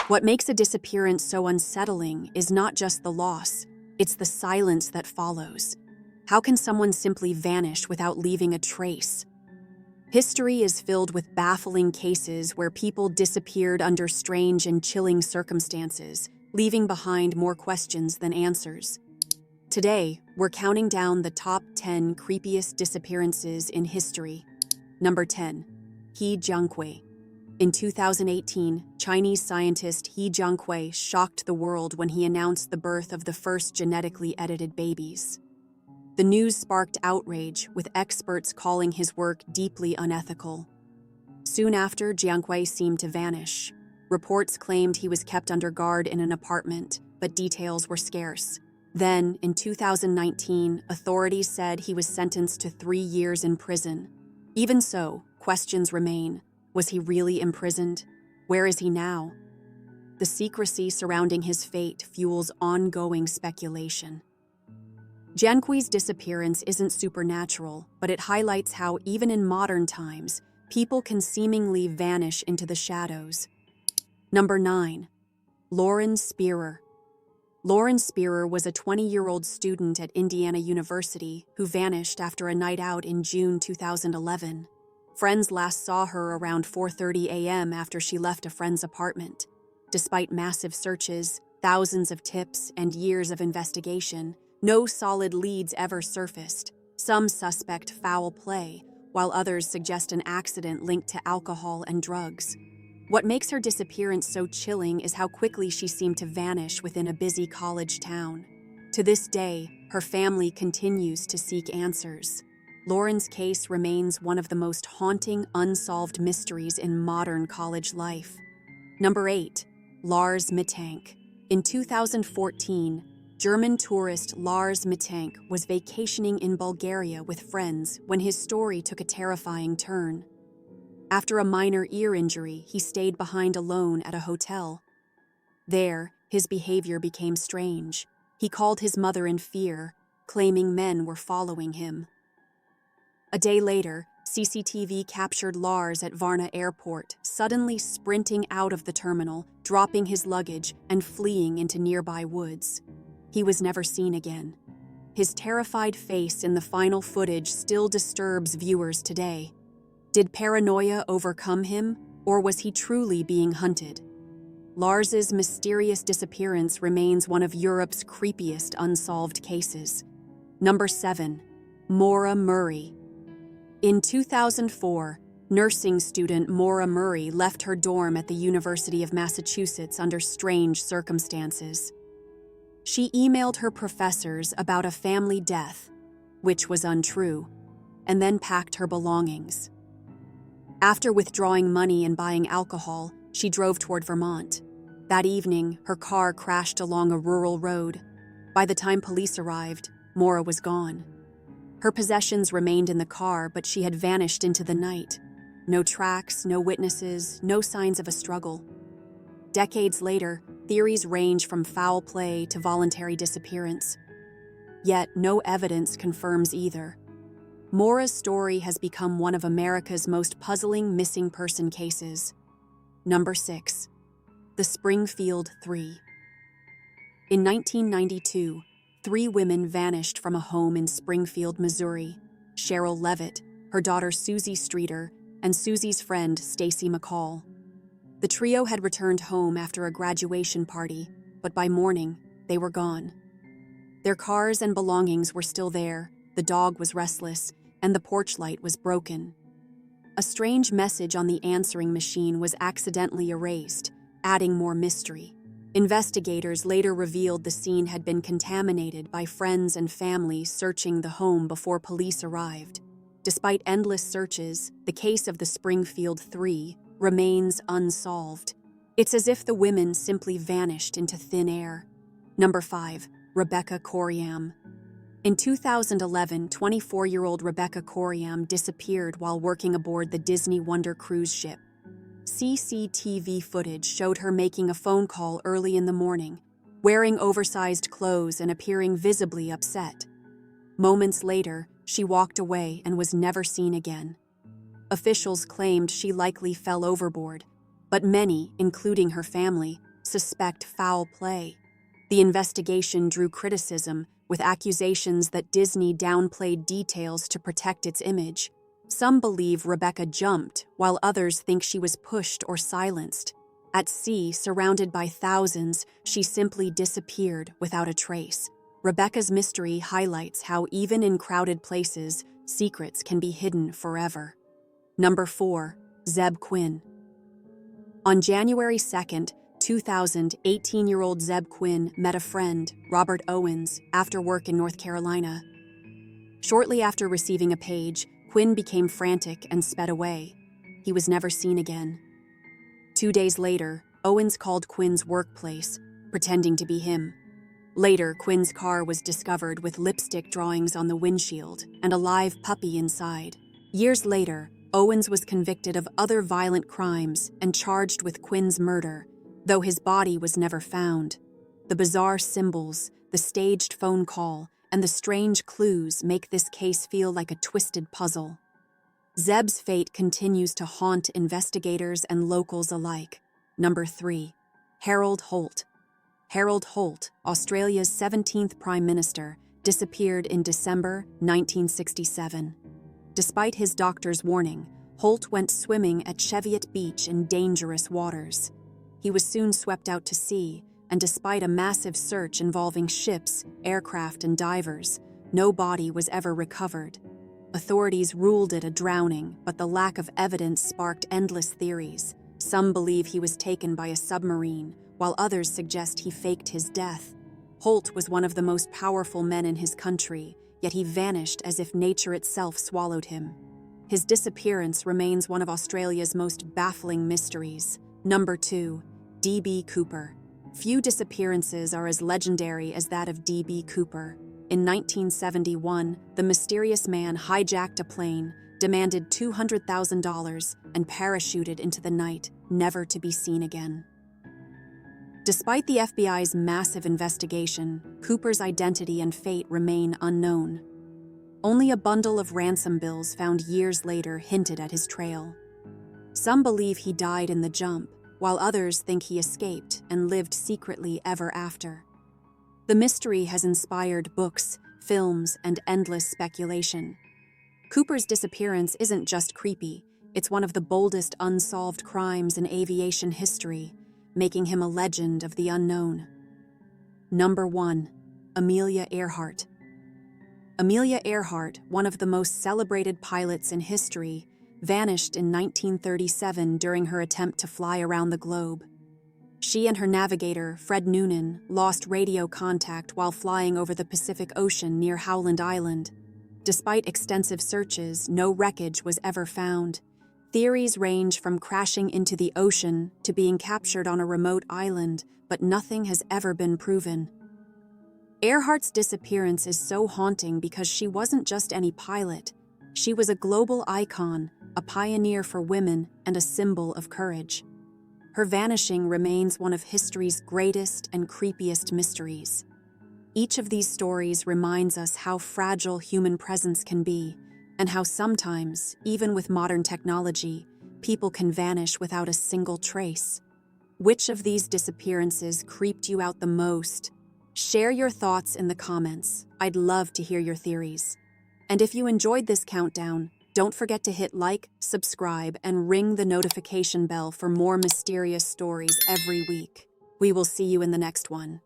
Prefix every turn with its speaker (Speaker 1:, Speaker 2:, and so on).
Speaker 1: What makes a disappearance so unsettling is not just the loss, it's the silence that follows. How can someone simply vanish without leaving a trace? History is filled with baffling cases where people disappeared under strange and chilling circumstances, leaving behind more questions than answers. Today, we're counting down the top 10 creepiest disappearances in history. Number 10. He Jiankui. In 2018, Chinese scientist He Jiankui shocked the world when he announced the birth of the first genetically edited babies. The news sparked outrage, with experts calling his work deeply unethical. Soon after, Jiankui seemed to vanish. Reports claimed he was kept under guard in an apartment, but details were scarce. Then, in 2019, authorities said he was sentenced to 3 years in prison. Even so, questions remain. Was he really imprisoned? Where is he now? The secrecy surrounding his fate fuels ongoing speculation. Jiankui's disappearance isn't supernatural, but it highlights how, even in modern times, people can seemingly vanish into the shadows. Number 9. Lauren Spearer. Lauren Spearer was a 20-year-old student at Indiana University who vanished after a night out in June 2011. Friends last saw her around 4:30 a.m. after she left a friend's apartment. Despite massive searches, thousands of tips, and years of investigation, no solid leads ever surfaced. Some suspect foul play, while others suggest an accident linked to alcohol and drugs. What makes her disappearance so chilling is how quickly she seemed to vanish within a busy college town. To this day, her family continues to seek answers. Lauren's case remains one of the most haunting, unsolved mysteries in modern college life. Number 8. Lars Mittank. In 2014, German tourist Lars Mittank was vacationing in Bulgaria with friends when his story took a terrifying turn. After a minor ear injury, he stayed behind alone at a hotel. There, his behavior became strange. He called his mother in fear, claiming men were following him. A day later, CCTV captured Lars at Varna Airport, suddenly sprinting out of the terminal, dropping his luggage, and fleeing into nearby woods. He was never seen again. His terrified face in the final footage still disturbs viewers today. Did paranoia overcome him, or was he truly being hunted? Lars's mysterious disappearance remains one of Europe's creepiest unsolved cases. Number 7. Maura Murray. In 2004, nursing student Maura Murray left her dorm at the University of Massachusetts under strange circumstances. She emailed her professors about a family death, which was untrue, and then packed her belongings. After withdrawing money and buying alcohol, she drove toward Vermont. That evening, her car crashed along a rural road. By the time police arrived, Maura was gone. Her possessions remained in the car, but she had vanished into the night. No tracks, no witnesses, no signs of a struggle. Decades later, theories range from foul play to voluntary disappearance. Yet, no evidence confirms either. Maura's story has become one of America's most puzzling missing person cases. Number 6. The Springfield Three. In 1992, 3 women vanished from a home in Springfield, Missouri. Cheryl Levitt, her daughter Susie Streeter, and Susie's friend Stacy McCall. The trio had returned home after a graduation party, but by morning, they were gone. Their cars and belongings were still there, the dog was restless, and the porch light was broken. A strange message on the answering machine was accidentally erased, adding more mystery. Investigators later revealed the scene had been contaminated by friends and family searching the home before police arrived. Despite endless searches, the case of the Springfield Three remains unsolved. It's as if the women simply vanished into thin air. Number 5. Rebecca Coriam. In 2011, 24-year-old Rebecca Coriam disappeared while working aboard the Disney Wonder cruise ship. CCTV footage showed her making a phone call early in the morning, wearing oversized clothes and appearing visibly upset. Moments later, she walked away and was never seen again. Officials claimed she likely fell overboard, but many, including her family, suspect foul play. The investigation drew criticism, with accusations that Disney downplayed details to protect its image. Some believe Rebecca jumped, while others think she was pushed or silenced. At sea, surrounded by thousands, she simply disappeared without a trace. Rebecca's mystery highlights how even in crowded places, secrets can be hidden forever. Number 4. Zeb Quinn. On January 2, 2000, 18-year-old Zeb Quinn met a friend, Robert Owens, after work in North Carolina. Shortly after receiving a page, Quinn became frantic and sped away. He was never seen again. 2 days later, Owens called Quinn's workplace, pretending to be him. Later, Quinn's car was discovered with lipstick drawings on the windshield and a live puppy inside. Years later, Owens was convicted of other violent crimes and charged with Quinn's murder, though his body was never found. The bizarre symbols, the staged phone call, and the strange clues make this case feel like a twisted puzzle. Zeb's fate continues to haunt investigators and locals alike. Number 3. Harold Holt. Harold Holt, Australia's 17th Prime Minister, disappeared in December 1967. Despite his doctor's warning, Holt went swimming at Cheviot Beach in dangerous waters. He was soon swept out to sea, and despite a massive search involving ships, aircraft, and divers, no body was ever recovered. Authorities ruled it a drowning, but the lack of evidence sparked endless theories. Some believe he was taken by a submarine, while others suggest he faked his death. Holt was one of the most powerful men in his country, yet he vanished as if nature itself swallowed him. His disappearance remains one of Australia's most baffling mysteries. Number 2. D.B. Cooper. Few disappearances are as legendary as that of D.B. Cooper. In 1971, the mysterious man hijacked a plane, demanded $200,000, and parachuted into the night, never to be seen again. Despite the FBI's massive investigation, Cooper's identity and fate remain unknown. Only a bundle of ransom bills found years later hinted at his trail. Some believe he died in the jump, while others think he escaped and lived secretly ever after. The mystery has inspired books, films, and endless speculation. Cooper's disappearance isn't just creepy, it's one of the boldest unsolved crimes in aviation history, making him a legend of the unknown. Number 1. Amelia Earhart. Amelia Earhart, one of the most celebrated pilots in history, vanished in 1937 during her attempt to fly around the globe. She and her navigator, Fred Noonan, lost radio contact while flying over the Pacific Ocean near Howland Island. Despite extensive searches, no wreckage was ever found. Theories range from crashing into the ocean to being captured on a remote island, but nothing has ever been proven. Earhart's disappearance is so haunting because she wasn't just any pilot. She was a global icon, a pioneer for women, and a symbol of courage. Her vanishing remains one of history's greatest and creepiest mysteries. Each of these stories reminds us how fragile human presence can be, and how sometimes, even with modern technology, people can vanish without a single trace. Which of these disappearances creeped you out the most? Share your thoughts in the comments. I'd love to hear your theories. And if you enjoyed this countdown, don't forget to hit like, subscribe, and ring the notification bell for more mysterious stories every week. We will see you in the next one.